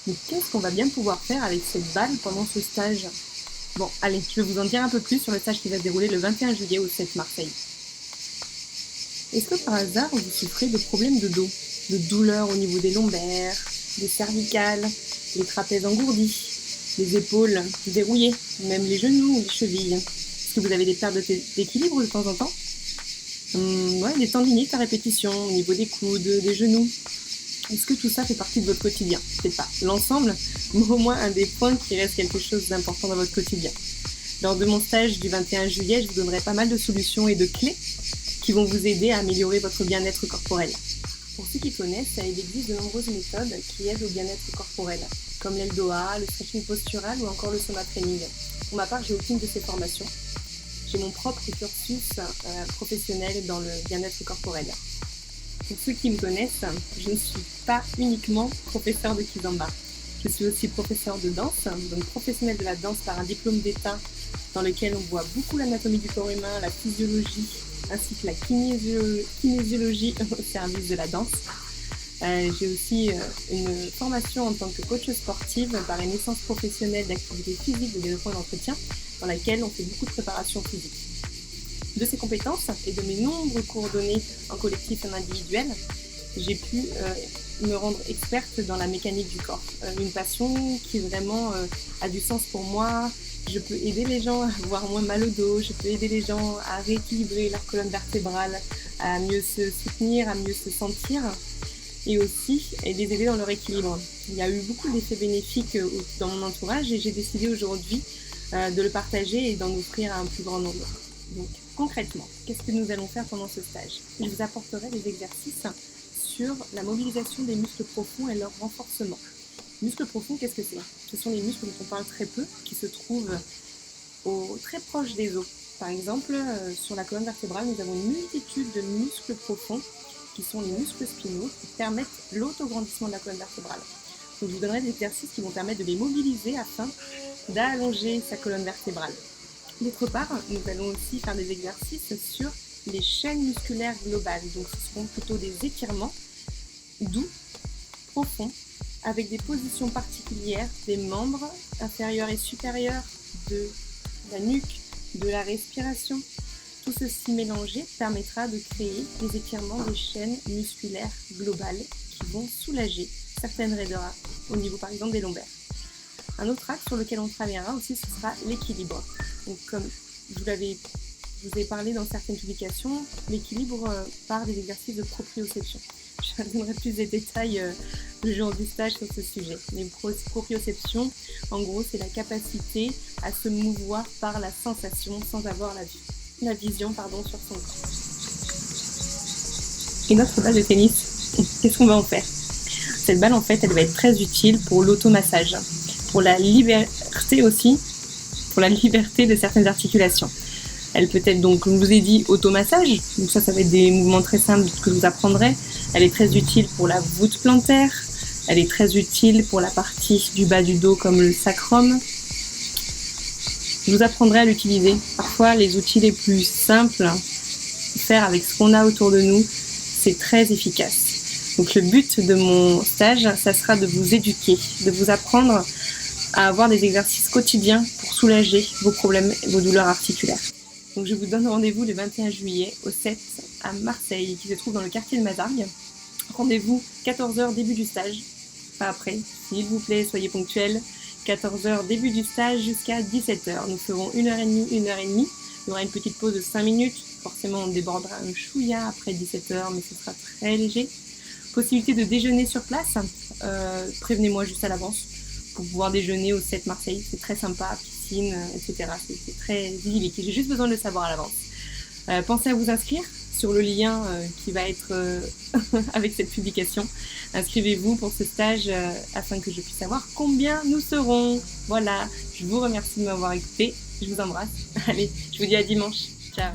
Mais qu'est-ce qu'on va bien pouvoir faire avec cette balle pendant ce stage? Bon, allez, je vais vous en dire un peu plus sur le stage qui va se dérouler le 21 juillet au 7 Marseille. Est-ce que par hasard vous souffrez de problèmes de dos, de douleurs au niveau des lombaires, des cervicales, les trapèzes engourdis, les épaules dérouillées, même les genoux ou les chevilles? Est-ce que vous avez des pertes d'équilibre de temps en temps? Ouais, des tendinites à répétition au niveau des coudes, des genoux. Est-ce que tout ça fait partie de votre quotidien? Peut-être pas l'ensemble, mais au moins un des points qui reste quelque chose d'important dans votre quotidien. Lors de mon stage du 21 juillet, je vous donnerai pas mal de solutions et de clés qui vont vous aider à améliorer votre bien-être corporel. Pour ceux qui connaissent, il existe de nombreuses méthodes qui aident au bien-être corporel, comme l'Eldoa, le stretching postural ou encore le Soma Training. Pour ma part, j'ai aucune de ces formations. J'ai mon propre cursus professionnel dans le bien-être corporel. Pour ceux qui me connaissent, je ne suis pas uniquement professeur de Kizomba. Je suis aussi professeur de danse, donc professionnel de la danse par un diplôme d'État dans lequel on voit beaucoup l'anatomie du corps humain, la physiologie, ainsi que la kinésiologie au service de la danse. J'ai aussi une formation en tant que coach sportive par une licence professionnelle d'activité physique de développement d'entretien dans laquelle on fait beaucoup de préparation physique. De ces compétences et de mes nombreux cours donnés en collectif et en individuel, j'ai pu me rendre experte dans la mécanique du corps. Une passion qui vraiment a du sens pour moi. Je peux aider les gens à avoir moins mal au dos, je peux aider les gens à rééquilibrer leur colonne vertébrale, à mieux se soutenir, à mieux se sentir et aussi les aider dans leur équilibre. Il y a eu beaucoup d'effets bénéfiques dans mon entourage et j'ai décidé aujourd'hui de le partager et d'en offrir à un plus grand nombre. Donc concrètement, qu'est-ce que nous allons faire pendant ce stage? Je vous apporterai des exercices sur la mobilisation des muscles profonds et leur renforcement. Muscles profonds, qu'est-ce que c'est? Ce sont les muscles dont on parle très peu, qui se trouvent très proches des os. Par exemple, sur la colonne vertébrale, nous avons une multitude de muscles profonds, qui sont les muscles spinaux, qui permettent l'autograndissement de la colonne vertébrale. Donc, je vous donnerai des exercices qui vont permettre de les mobiliser afin d'allonger sa colonne vertébrale. D'autre part, nous allons aussi faire des exercices sur les chaînes musculaires globales. Donc, ce seront plutôt des étirements doux, profonds, avec des positions particulières des membres inférieurs et supérieurs, de la nuque, de la respiration. Tout ceci mélangé permettra de créer des étirements des chaînes musculaires globales qui vont soulager certaines raideurs au niveau par exemple des lombaires. Un autre axe sur lequel on travaillera aussi, ce sera l'équilibre. Donc comme je vous ai parlé dans certaines publications, l'équilibre part des exercices de proprioception. Je donnerai plus de détails le jour du stage sur ce sujet. Les proprioceptions, en gros, c'est la capacité à se mouvoir par la sensation sans avoir la vision sur son corps. Et notre balle de tennis, qu'est-ce qu'on va en faire? Cette balle, en fait, elle va être très utile pour l'automassage, pour la liberté aussi, pour la liberté de certaines articulations. Elle peut être donc, comme je vous ai dit, automassage. Donc ça va être des mouvements très simples que je vous apprendrai. Elle est très utile pour la voûte plantaire. Elle est très utile pour la partie du bas du dos comme le sacrum. Je vous apprendrai à l'utiliser. Parfois, les outils les plus simples, faire avec ce qu'on a autour de nous, c'est très efficace. Donc le but de mon stage, ça sera de vous éduquer, de vous apprendre à avoir des exercices quotidiens pour soulager vos problèmes et vos douleurs articulaires. Donc je vous donne rendez-vous le 21 juillet au 7 à Marseille, qui se trouve dans le quartier de Mazargues. Rendez-vous 14h début du stage, pas après, s'il vous plaît, soyez ponctuels. 14h début du stage jusqu'à 17h. Nous ferons 1h30, 1h30. Il y aura une petite pause de 5 minutes. Forcément, on débordera un chouïa après 17h, mais ce sera très léger. Possibilité de déjeuner sur place. Prévenez-moi juste à l'avance pour pouvoir déjeuner au 7 Marseille. C'est très sympa, piscine, etc. C'est très idyllique. J'ai juste besoin de le savoir à l'avance. Pensez à vous inscrire sur le lien qui va être avec cette publication. Inscrivez-vous pour ce stage afin que je puisse savoir combien nous serons. Voilà, je vous remercie de m'avoir écouté. Je vous embrasse. Allez, je vous dis à dimanche. Ciao.